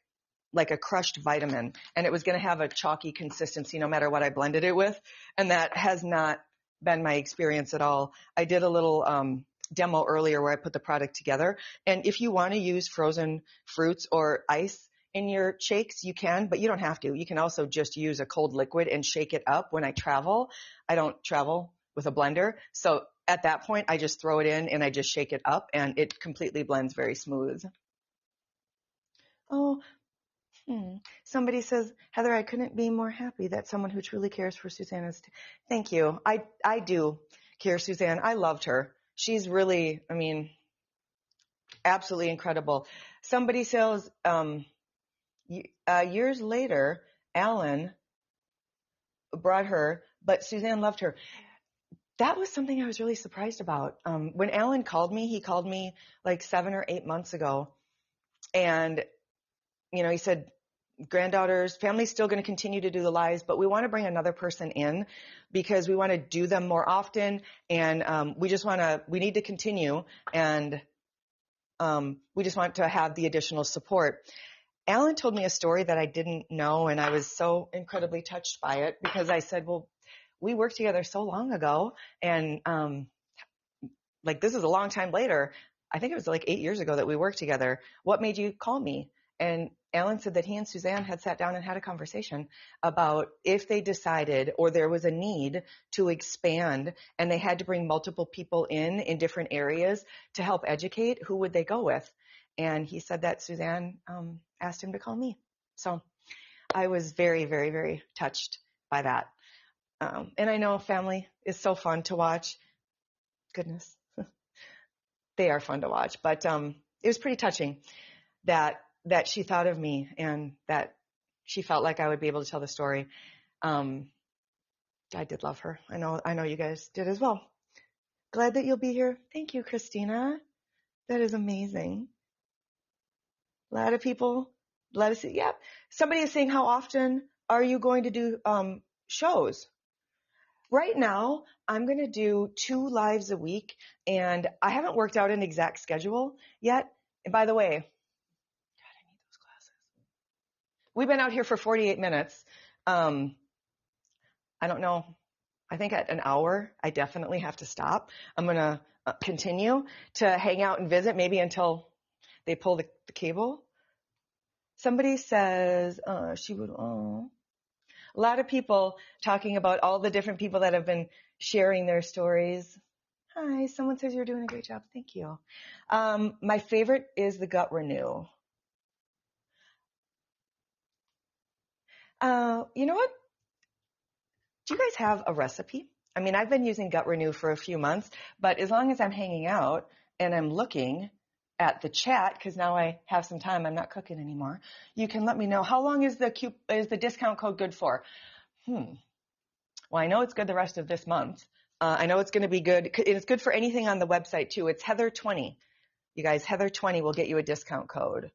a crushed vitamin, and it was going to have a chalky consistency no matter what I blended it with, and that has not been my experience at all. I did a little demo earlier where I put the product together, and if you want to use frozen fruits or ice in your shakes, you can, but you don't have to. You can also just use a cold liquid and shake it up. When I travel, I don't travel with a blender, so at that point, I just throw it in and I just shake it up, and it completely blends very smooth. Oh, somebody says, Heather, I couldn't be more happy that someone who truly cares for Suzanne is. Thank you. I do care, Suzanne. I loved her. She's really, absolutely incredible. Somebody says, years later, Alan brought her, but Suzanne loved her. That was something I was really surprised about. When Alan called me, he called me like 7 or 8 months ago. And, he said, granddaughters, family's still going to continue to do the lives, but we want to bring another person in because we want to do them more often. And we need to continue. And we just want to have the additional support. Alan told me a story that I didn't know, and I was so incredibly touched by it because I said, well, we worked together so long ago, and this is a long time later. I think it was like 8 years ago that we worked together. What made you call me? And Alan said that he and Suzanne had sat down and had a conversation about if they decided or there was a need to expand and they had to bring multiple people in different areas to help educate, who would they go with? And he said that Suzanne asked him to call me. So I was very, very, very touched by that. And I know family is so fun to watch. Goodness, they are fun to watch. But it was pretty touching that she thought of me and that she felt like I would be able to tell the story. I did love her. I know you guys did as well. Glad that you'll be here. Thank you, Christina. That is amazing. A lot of people, let us see. Yep. Somebody is saying, how often are you going to do shows? Right now, I'm going to do 2 lives a week, and I haven't worked out an exact schedule yet. And by the way, God, I need those glasses. We've been out here for 48 minutes. I don't know. I think at an hour, I definitely have to stop. I'm going to continue to hang out and visit, maybe until they pull the cable. Somebody says she would. Oh. A lot of people talking about all the different people that have been sharing their stories. Hi, someone says you're doing a great job. Thank you. My favorite is the Gut Renew. You know what? Do you guys have a recipe? I've been using Gut Renew for a few months, but as long as I'm hanging out and I'm looking at the chat, because now I have some time, I'm not cooking anymore, you can let me know. How long is the discount code good for? Well, I know it's good the rest of this month. I know it's going to be good. It's good for anything on the website too. It's Heather 20. You guys, Heather 20 will get you a discount code.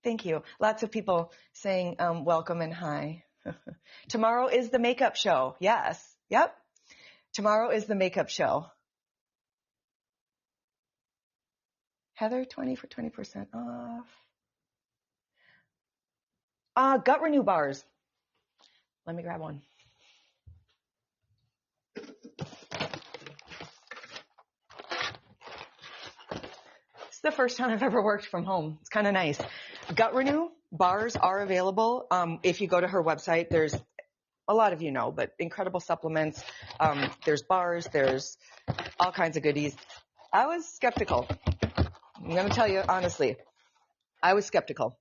Thank you. Lots of people saying welcome and hi. Tomorrow is the makeup show. Yes. Yep. Tomorrow is the makeup show. Heather 20 for 20% off. Gut Renew bars. Let me grab one. the first time I've ever worked from home. It's kind of nice. Gut Renew bars are available. If you go to her website, there's a lot of you know, but incredible supplements. There's bars, there's all kinds of goodies. I was skeptical. I'm going to tell you honestly, I was skeptical.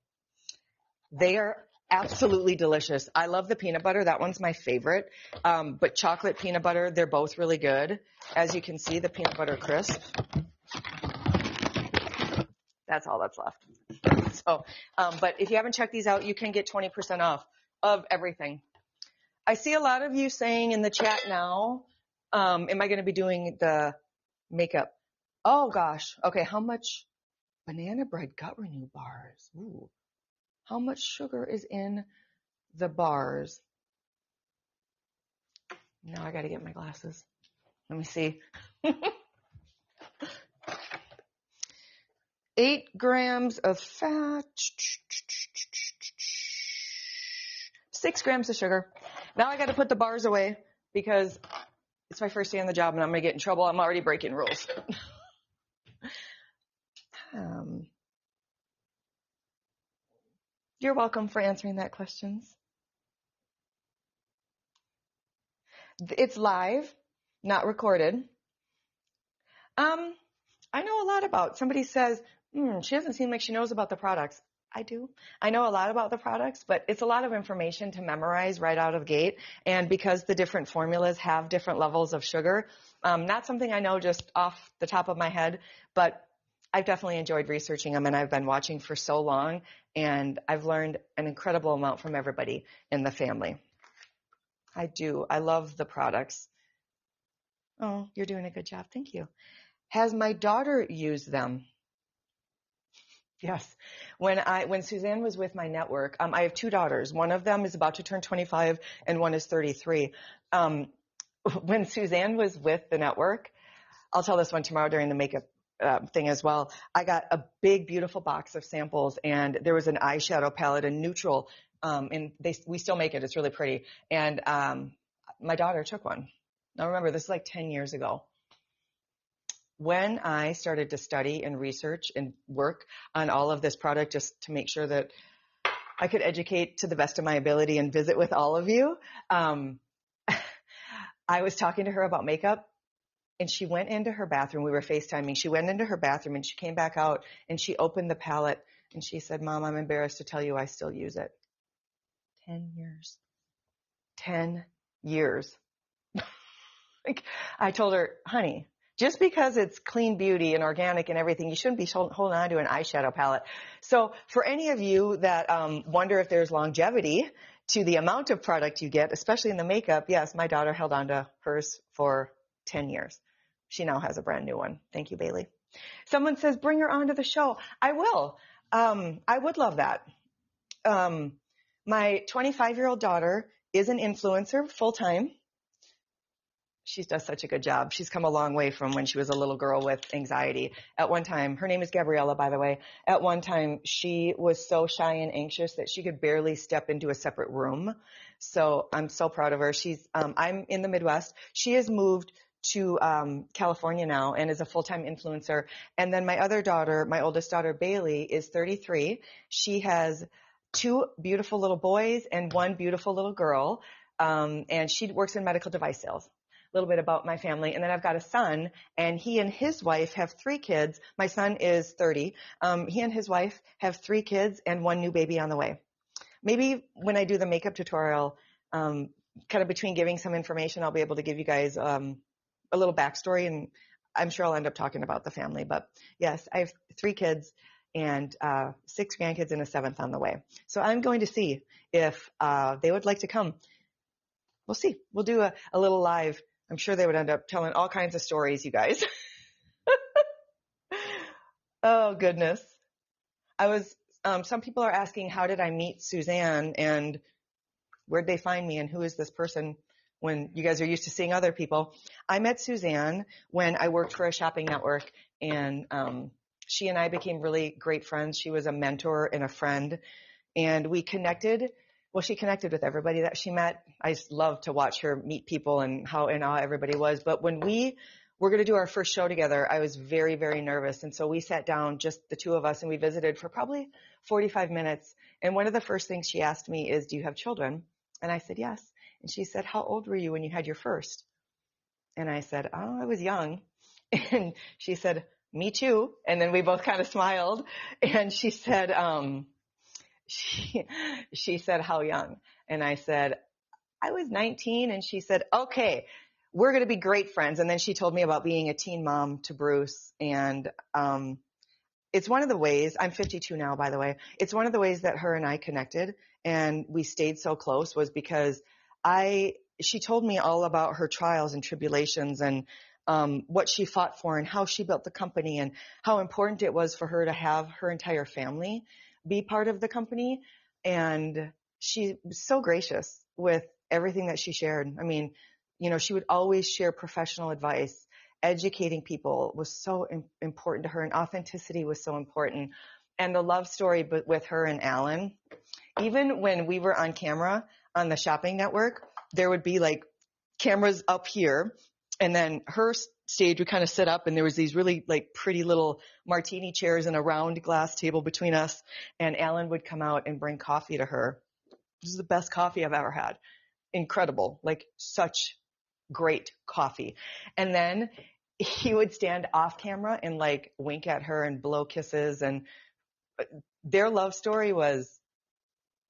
They are absolutely delicious. I love the peanut butter. That one's my favorite. But chocolate peanut butter, they're both really good. As you can see, the peanut butter crisp. That's all that's left. So, but if you haven't checked these out, you can get 20% off of everything. I see a lot of you saying in the chat now, am I going to be doing the makeup? Oh gosh. Okay. How much banana bread gut renew bars? Ooh. How much sugar is in the bars? Now I got to get my glasses. Let me see. 8 grams of fat, 6 grams of sugar. Now I got to put the bars away because it's my first day on the job and I'm going to get in trouble. I'm already breaking rules. You're welcome for answering that questions. It's live, not recorded. I know a lot about, somebody says, she doesn't seem like she knows about the products. I do. I know a lot about the products, but it's a lot of information to memorize right out of gate. And because the different formulas have different levels of sugar, not something I know just off the top of my head, but I've definitely enjoyed researching them and I've been watching for so long and I've learned an incredible amount from everybody in the family. I do. I love the products. Oh, you're doing a good job. Thank you. Has my daughter used them? Yes. When Suzanne was with my network, I have 2 daughters. One of them is about to turn 25 and one is 33. When Suzanne was with the network, I'll tell this one tomorrow during the makeup thing as well. I got a big, beautiful box of samples and there was an eyeshadow palette, a neutral, and we still make it. It's really pretty. And my daughter took one. Now remember, this is like 10 years ago. When I started to study and research and work on all of this product just to make sure that I could educate to the best of my ability and visit with all of you, I was talking to her about makeup and she went into her bathroom. We were FaceTiming. She went into her bathroom and she came back out and she opened the palette and she said, Mom, I'm embarrassed to tell you I still use it. 10 years. 10 years. Like, I told her, honey, just because it's clean beauty and organic and everything, you shouldn't be holding on to an eyeshadow palette. So for any of you that wonder if there's longevity to the amount of product you get, especially in the makeup, yes, my daughter held on to hers for 10 years. She now has a brand new one. Thank you, Bailey. Someone says, bring her onto the show. I will. I would love that. My 25-year-old daughter is an influencer full-time. She does such a good job. She's come a long way from when she was a little girl with anxiety. At one time, her name is Gabriella, by the way. At one time, she was so shy and anxious that she could barely step into a separate room. So I'm so proud of her. I'm in the Midwest. She has moved to California now and is a full-time influencer. And then my other daughter, my oldest daughter, Bailey, is 33. She has 2 beautiful little boys and 1 beautiful little girl. And she works in medical device sales. A little bit about my family. And then I've got a son and he and his wife have 3 kids. My son is 30. He and his wife have 3 kids and 1 new baby on the way. Maybe when I do the makeup tutorial, kind of between giving some information, I'll be able to give you guys a little backstory and I'm sure I'll end up talking about the family. But yes, I have 3 kids and 6 grandkids and a 7th on the way. So I'm going to see if they would like to come. We'll see. We'll do a little live. I'm sure they would end up telling all kinds of stories, you guys. Oh, goodness. Some people are asking, how did I meet Suzanne and where'd they find me and who is this person when you guys are used to seeing other people? I met Suzanne when I worked for a shopping network and she and I became really great friends. She was a mentor and a friend and we connected. Well, she connected with everybody that she met. I just love to watch her meet people and how in awe everybody was. But when we we're going to do our first show together, I was very, very nervous. And so we sat down, just the two of us, and we visited for probably 45 minutes. And one of the first things she asked me is, do you have children? And I said, yes. And she said, how old were you when you had your first? And I said, oh, I was young. And she said, me too. And then we both kind of smiled. And she said, she said, how young? And I said, I was 19. And she said, okay, we're going to be great friends. And then she told me about being a teen mom to Bruce. And it's one of the ways, I'm 52 now, by the way, it's one of the ways that her and I connected and we stayed so close was because she told me all about her trials and tribulations and what she fought for and how she built the company and how important it was for her to have her entire family be part of the company. And she was so gracious with everything that she shared. I mean, you know, she would always share professional advice. Educating people was so important to her, and authenticity was so important. And the love story with her and Alan, even when we were on camera on the shopping network, there would be like cameras up here, and then her stage would kind of sit up, and there was these really like pretty little martini chairs and a round glass table between us, and Alan would come out and bring coffee to her. This is the best coffee I've ever had. Incredible, like such great coffee. And then he would stand off camera and like wink at her and blow kisses, and their love story was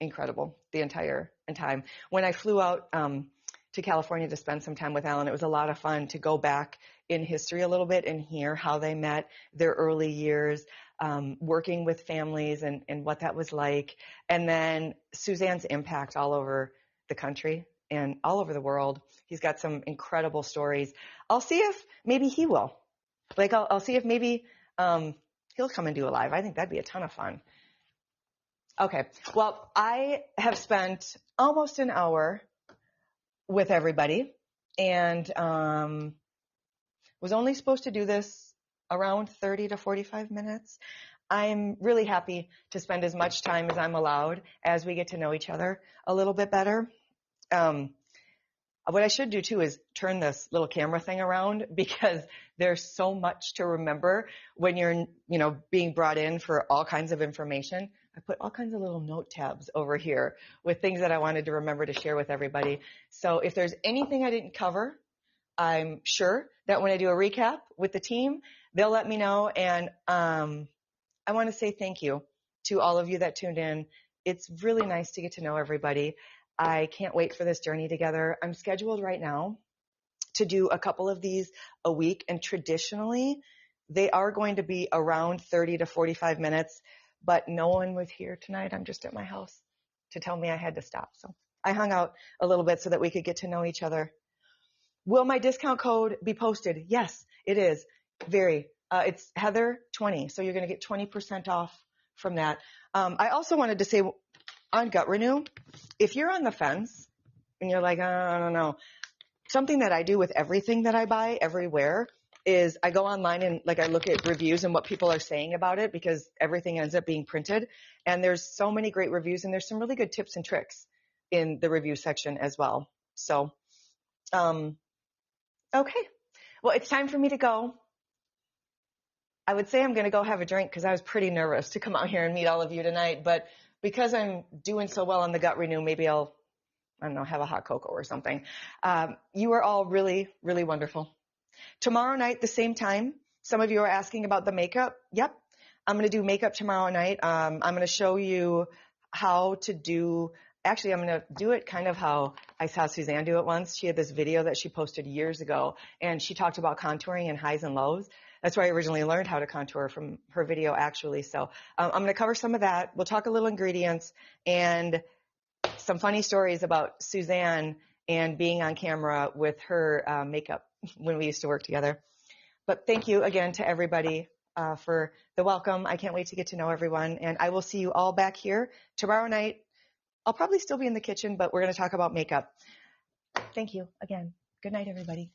incredible the entire time. When I flew out to California to spend some time with Alan, it was a lot of fun to go back in history a little bit and hear how they met, their early years, working with families and what that was like. And then Suzanne's impact all over the country and all over the world. He's got some incredible stories. I'll see if maybe he will. Like, I'll see if maybe he'll come and do a live. I think that'd be a ton of fun. Okay. Well, I have spent almost an hour with everybody and was only supposed to do this around 30 to 45 minutes. I'm really happy to spend as much time as I'm allowed as we get to know each other a little bit better. What I should do too is turn this little camera thing around because there's so much to remember when you're, being brought in for all kinds of information. I put all kinds of little note tabs over here with things that I wanted to remember to share with everybody. So if there's anything I didn't cover, I'm sure that when I do a recap with the team, they'll let me know. And I want to say thank you to all of you that tuned in. It's really nice to get to know everybody. I can't wait for this journey together. I'm scheduled right now to do a couple of these a week, and traditionally they are going to be around 30 to 45 minutes, but no one was here tonight. I'm just at my house to tell me I had to stop. So I hung out a little bit so that we could get to know each other. Will my discount code be posted? Yes, it is. It's Heather20. So you're going to get 20% off from that. I also wanted to say on Gut Renew, if you're on the fence and you're like, I don't know, something that I do with everything that I buy everywhere is I go online and I look at reviews and what people are saying about it, because everything ends up being printed. And there's so many great reviews, and there's some really good tips and tricks in the review section as well. So, okay. Well, it's time for me to go. I would say I'm going to go have a drink because I was pretty nervous to come out here and meet all of you tonight. But because I'm doing so well on the Gut Renew, maybe I'll, have a hot cocoa or something. You are all really, really wonderful. Tomorrow night, the same time, some of you are asking about the makeup. Yep. I'm going to do makeup tomorrow night. I'm going to show you how to do, actually, I'm going to do it kind of how I saw Suzanne do it once. She had this video that she posted years ago, and she talked about contouring and highs and lows. That's where I originally learned how to contour, from her video, actually. So I'm going to cover some of that. We'll talk a little ingredients and some funny stories about Suzanne and being on camera with her makeup when we used to work together. But thank you again to everybody for the welcome. I can't wait to get to know everyone. And I will see you all back here tomorrow night. I'll probably still be in the kitchen, but we're going to talk about makeup. Thank you again. Good night, everybody.